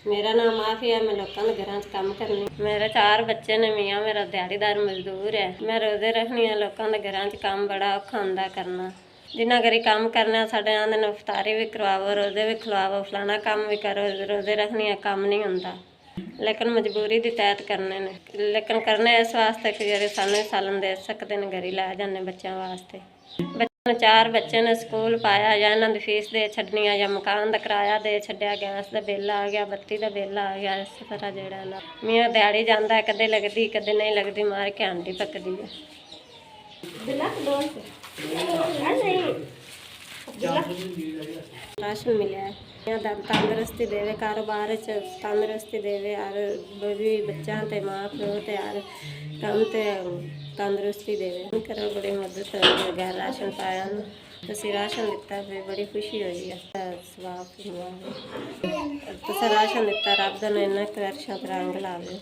मेरा नाम माफी है। मैं लोगों के घर काम करनी। मेरे 4 बच्चे ने। मियाँ मेरा दिहाड़ीदार मजदूर है। मैं रोजे रखनी है। लोगों के घर काम बड़ा औखा हुंदा करना। जिन्ना घरी काम करना साढ़े आंदे ने इफ्तारी भी करवाओ, रोजे भी खिलवाओ, फलाना काम भी करो। रोजे रखनी है, काम नहीं होंदा, लेकिन मजबूरी दी तहत करने ने। लेकिन करने इस वास्ते कि जेह्ड़े सानूं सालन दे सकदे ने, घरी लै जाने बच्चों वास्ते। बच्चे 4 बच्चे ने, स्कूल पाया या इन्हां दी फीस दे छड्डनी है, या मकान दा किराया दे छड्डिया, गैस दा बिल आ गया, बत्ती दा बिल आ गया। इस तरह जेह्ड़ा ना मियाँ दिहाड़ी जांदा है, कदे लगदी कदे नहीं लगदी, मार के आंटी पकदी है। राशन मिला है, तंदुरुस्ती देवे, कारोबार च तंदुरुस्ती देवे, और भी बच्चा ते माँ प्यो ते यार कम ते तंदुरुस्ती देवे। करो बड़ी मदद घर राशन पाया ना, तुसीं राशन दिता फिर बड़ी खुशी हुई है। सवाब तुसीं राशन दिता, रब दा इन्ना वर्षां रंग लावे।